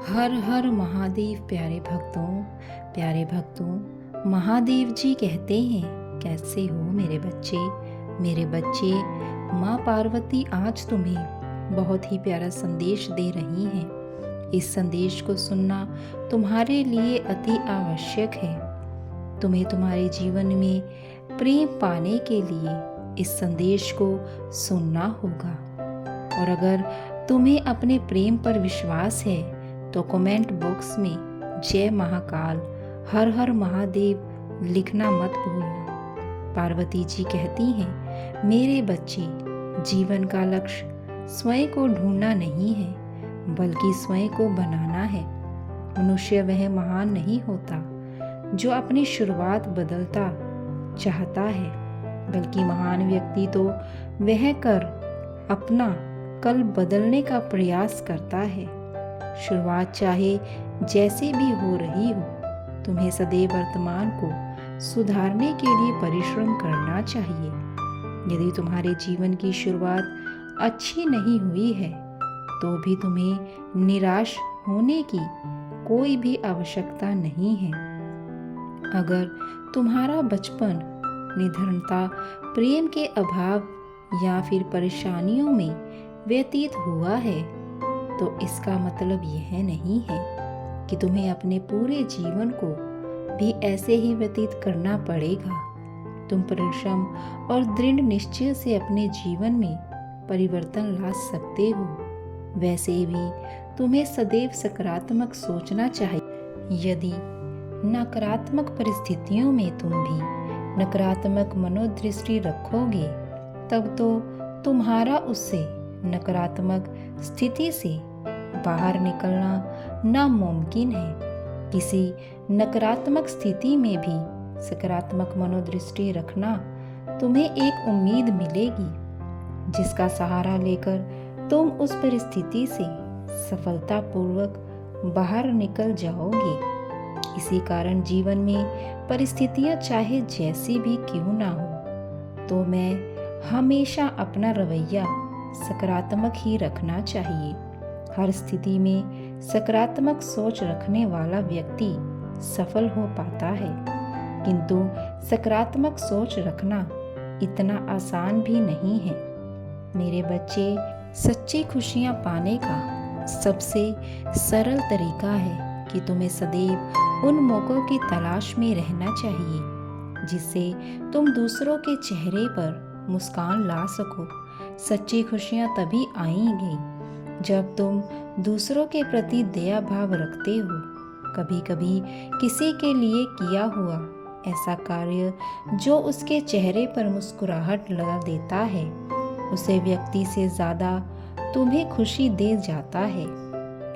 हर हर महादेव। प्यारे भक्तों, महादेव जी कहते हैं, कैसे हो मेरे बच्चे। माँ पार्वती आज तुम्हें बहुत ही प्यारा संदेश दे रही हैं। इस संदेश को सुनना तुम्हारे लिए अति आवश्यक है। तुम्हें तुम्हारे जीवन में प्रेम पाने के लिए इस संदेश को सुनना होगा। और अगर तुम्हें अपने प्रेम पर विश्वास है तो कमेंट बॉक्स में जय महाकाल, हर हर महादेव लिखना मत भूलना। पार्वती जी कहती हैं, मेरे बच्चे, जीवन का लक्ष्य स्वयं को ढूंढना नहीं है, बल्कि स्वयं को बनाना है। मनुष्य वह महान नहीं होता जो अपनी शुरुआत बदलता चाहता है, बल्कि महान व्यक्ति तो वह कर अपना कल बदलने का प्रयास करता है। शुरुआत चाहे जैसी भी हो रही हो, तुम्हें सदैव वर्तमान को सुधारने के लिए परिश्रम करना चाहिए। यदि तुम्हारे जीवन की शुरुआत अच्छी नहीं हुई है तो भी तुम्हें निराश होने की कोई भी आवश्यकता नहीं है। अगर तुम्हारा बचपन निधनता, प्रेम के अभाव या फिर परेशानियों में व्यतीत हुआ है तो इसका मतलब यह नहीं है कि तुम्हें अपने पूरे जीवन को भी ऐसे ही व्यतीत करना पड़ेगा। तुम परिश्रम और दृढ़ निश्चय से अपने जीवन में परिवर्तन ला सकते हो। वैसे भी तुम्हें सदैव सकारात्मक सोचना चाहिए। यदि नकारात्मक परिस्थितियों में तुम भी नकारात्मक मनोदृष्टि रखोगे, तब तो तुम्हारा उससे नकारात्मक स्थिति से बाहर निकलना नामुमकिन है। किसी नकारात्मक स्थिति में भी सकारात्मक मनोदृष्टि रखना तुम्हें एक उम्मीद मिलेगी, जिसका सहारा लेकर तुम उस परिस्थिति से सफलतापूर्वक बाहर निकल जाओगे। इसी कारण जीवन में परिस्थितियां चाहे जैसी भी क्यों ना हो, तो मैं हमेशा अपना रवैया सकारात्मक ही रखना चाहिए। हर स्थिति में सकारात्मक सोच रखने वाला व्यक्ति सफल हो पाता है, किंतु सकारात्मक सोच रखना इतना आसान भी नहीं है। मेरे बच्चे, सच्ची खुशियां पाने का सबसे सरल तरीका है कि तुम्हें सदैव उन मौक़ों की तलाश में रहना चाहिए जिससे तुम दूसरों के चेहरे पर मुस्कान ला सको। सच्ची खुशियां तभी आएंगी जब तुम दूसरों के प्रति दया भाव रखते हो। कभी कभी किसी के लिए किया हुआ ऐसा कार्य जो उसके चेहरे पर मुस्कुराहट लगा देता है, उसे व्यक्ति से ज़्यादा तुम्हें खुशी दे जाता है।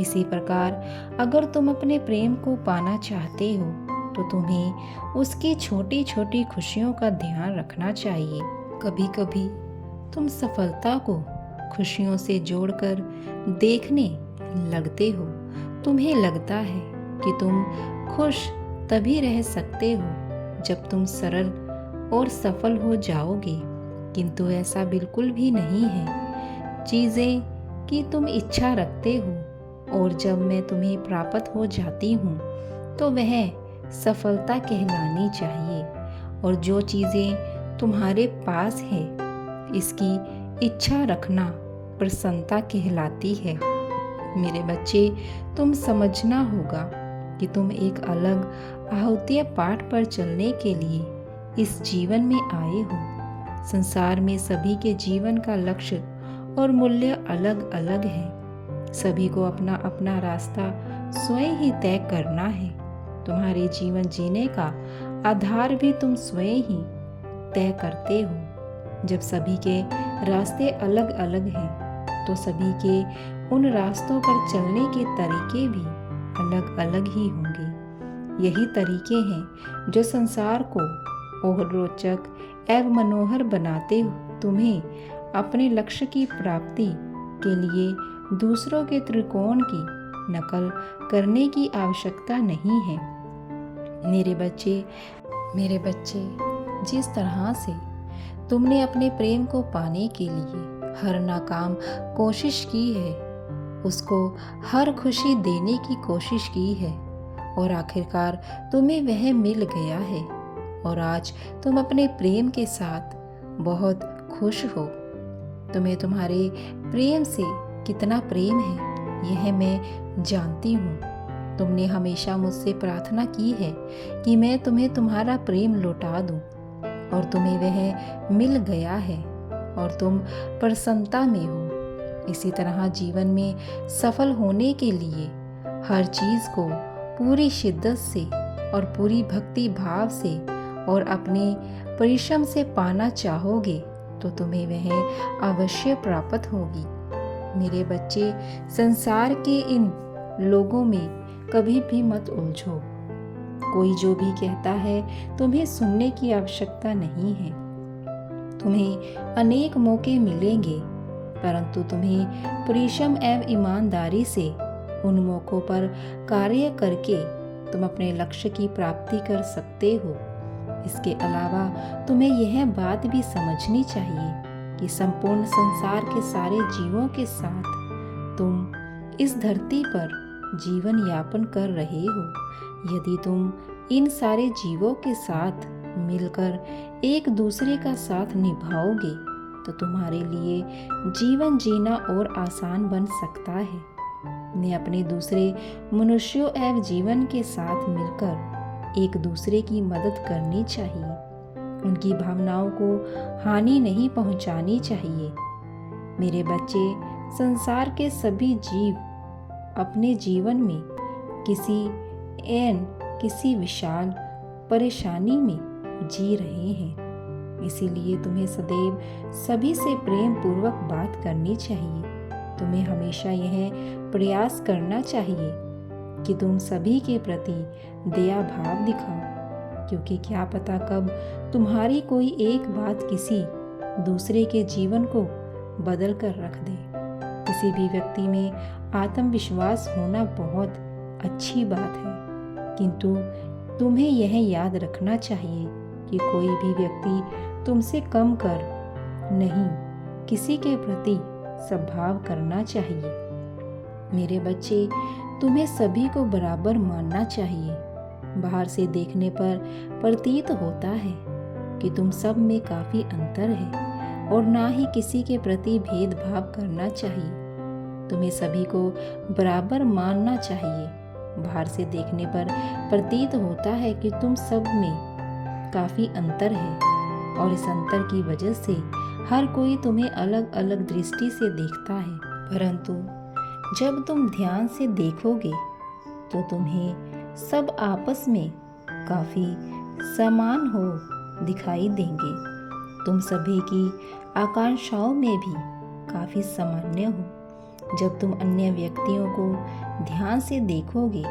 इसी प्रकार अगर तुम अपने प्रेम को पाना चाहते हो तो तुम्हें उसकी छोटी छोटी खुशियों का ध्यान रखना चाहिए। कभी कभी तुम सफलता को खुशियों से जोड़कर देखने लगते हो। तुम्हें लगता है कि तुम खुश तभी रह सकते हो जब तुम सरल और सफल हो जाओगे, किंतु ऐसा बिल्कुल भी नहीं है। चीज़ें कि तुम इच्छा रखते हो और जब मैं तुम्हें प्राप्त हो जाती हूँ तो वह सफलता कहलानी चाहिए। और जो चीज़ें तुम्हारे पास है, इसकी इच्छा रखना प्रसन्नता कहलाती है। मेरे बच्चे, तुम समझना होगा कि तुम एक अलग आहुतीय पाठ पर चलने के लिए इस जीवन में आए हो। संसार में सभी के जीवन का लक्ष्य और मूल्य अलग अलग है। सभी को अपना अपना रास्ता स्वयं ही तय करना है। तुम्हारे जीवन जीने का आधार भी तुम स्वयं ही तय करते हो। जब सभी के रास्ते अलग अलग हैं तो सभी के उन रास्तों पर चलने के तरीके भी अलग अलग ही होंगे। यही तरीके हैं जो संसार को और रोचक एवं मनोहर बनाते हो। तुम्हें अपने लक्ष्य की प्राप्ति के लिए दूसरों के त्रिकोण की नकल करने की आवश्यकता नहीं है। मेरे बच्चे, जिस तरह से तुमने अपने प्रेम को पाने के लिए हर नाकाम कोशिश की है, उसको हर खुशी देने की कोशिश की है और आखिरकार तुम्हें वह मिल गया है और आज तुम अपने प्रेम के साथ बहुत खुश हो। तुम्हें तुम्हारे प्रेम से कितना प्रेम है यह मैं जानती हूँ। तुमने हमेशा मुझसे प्रार्थना की है कि मैं तुम्हें तुम्हारा प्रेम लौटा दूँ और तुम्हें वह मिल गया है और तुम प्रसन्नता में हो। इसी तरह जीवन में सफल होने के लिए हर चीज़ को पूरी शिद्दत से और पूरी भक्ति भाव से और अपने परिश्रम से पाना चाहोगे तो तुम्हें वह अवश्य प्राप्त होगी। मेरे बच्चे, संसार के इन लोगों में कभी भी मत उलझो। कोई जो भी कहता है तुम्हें सुनने की आवश्यकता नहीं है। तुम्हें अनेक मौके मिलेंगे, परंतु तुम्हें परिश्रम एवं ईमानदारी से उन मौकों पर कार्य करके तुम अपने लक्ष्य की प्राप्ति कर सकते हो। इसके अलावा तुम्हें यह बात भी समझनी चाहिए कि संपूर्ण संसार के सारे जीवों के साथ तुम इस धरती पर जीवन यापन कर रहे हो। यदि तुम इन सारे जीवों के साथ मिलकर एक दूसरे का साथ निभाओगे तो तुम्हारे लिए जीवन जीना और आसान बन सकता है। मैं अपने दूसरे मनुष्यों एवं जीवन के साथ मिलकर एक दूसरे की मदद करनी चाहिए। उनकी भावनाओं को हानि नहीं पहुंचानी चाहिए। मेरे बच्चे, संसार के सभी जीव अपने जीवन में किसी विशाल परेशानी में जी रहे हैं। इसीलिए तुम्हें सदैव सभी से प्रेम पूर्वक बात करनी चाहिए। तुम्हें हमेशा यह प्रयास करना चाहिए कि तुम सभी के प्रति दया भाव दिखाओ, क्योंकि क्या पता कब तुम्हारी कोई एक बात किसी दूसरे के जीवन को बदल कर रख दे। किसी भी व्यक्ति में आत्मविश्वास होना बहुत अच्छी बात है, किंतु तुम्हें यह याद रखना चाहिए कि कोई भी व्यक्ति तुमसे कम कर नहीं, किसी के प्रति सद्भाव करना चाहिए। मेरे बच्चे, तुम्हें सभी को बराबर मानना चाहिए। बाहर से देखने पर प्रतीत होता है कि तुम सब में काफी अंतर है और ना ही किसी के प्रति भेदभाव करना चाहिए। तुम्हें सभी को बराबर मानना चाहिए। बाहर से देखने पर प्रतीत होता है कि तुम सब में काफी अंतर है और इस अंतर की वजह से हर कोई तुम्हें अलग अलग दृष्टि से देखता है, परंतु जब तुम ध्यान से देखोगे तो तुम्हें सब आपस में काफी समान हो दिखाई देंगे। तुम सभी की आकांक्षाओं में भी काफी सामान्य हो। जब तुम अन्य व्यक्तियों को ध्यान से देखोगे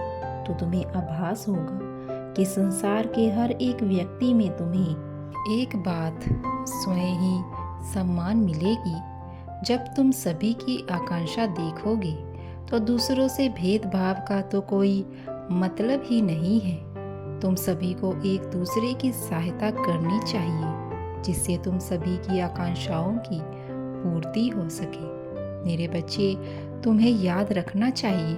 तो तुम्हें आभास होगा कि संसार के हर एक व्यक्ति में तुम्हें एक बात स्वयं ही सम्मान मिलेगी। जब तुम सभी की आकांक्षा देखोगे तो दूसरों से भेदभाव का तो कोई मतलब ही नहीं है। तुम सभी को एक दूसरे की सहायता करनी चाहिए, जिससे तुम सभी की आकांक्षाओं की पूर्ति हो सके। मेरे बच्चे, तुम्हें याद रखना चाहिए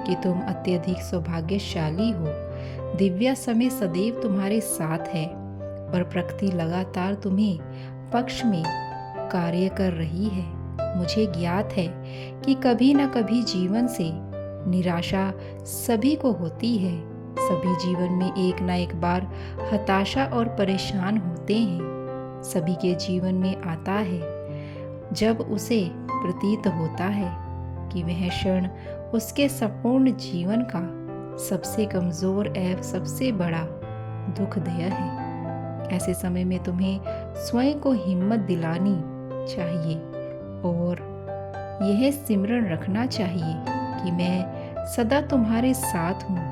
कि तुम अत्यधिक सौभाग्यशाली हो। दिव्य समय सदैव तुम्हारे साथ है और प्रकृति लगातार तुम्हें पक्ष में कार्य कर रही है। मुझे ज्ञात है कि कभी न कभी जीवन से निराशा सभी को होती है। सभी जीवन में एक न एक बार हताशा और परेशान होते हैं। सभी के जीवन में आता है जब उसे प्रतीत होता है कि वह क्षण उसके संपूर्ण जीवन का सबसे कमजोर एवं सबसे बड़ा दुखदय है। ऐसे समय में तुम्हें स्वयं को हिम्मत दिलानी चाहिए और यह सिमरण रखना चाहिए कि मैं सदा तुम्हारे साथ हूँ।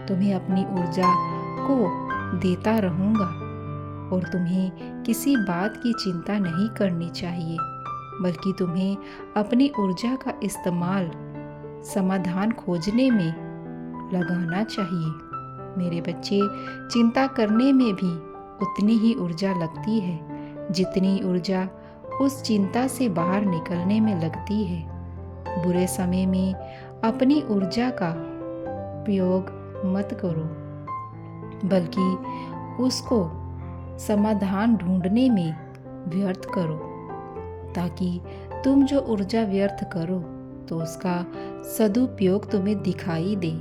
तुम्हें अपनी ऊर्जा को देता रहूँगा और तुम्हें किसी बात की चिंता नहीं करनी चाहिए, बल्कि तुम्हें अपनी ऊर्जा का इस्तेमाल समाधान खोजने में लगाना चाहिए। मेरे बच्चे, चिंता करने में भी उतनी ही ऊर्जा लगती है जितनी ऊर्जा उस चिंता से बाहर निकलने में लगती है। बुरे समय में अपनी ऊर्जा का प्रयोग मत करो, बल्कि उसको समाधान ढूंढने में व्यर्थ करो, ताकि तुम जो ऊर्जा व्यर्थ करो तो उसका सदुपयोग तुम्हें दिखाई दे।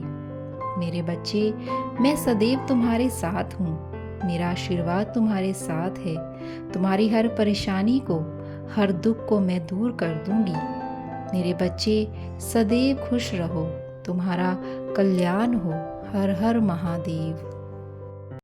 मेरे बच्चे, मैं सदैव तुम्हारे साथ हूँ। मेरा आशीर्वाद तुम्हारे साथ है। तुम्हारी हर परेशानी को, हर दुख को मैं दूर कर दूंगी। मेरे बच्चे, सदैव खुश रहो। तुम्हारा कल्याण हो। हर हर महादेव।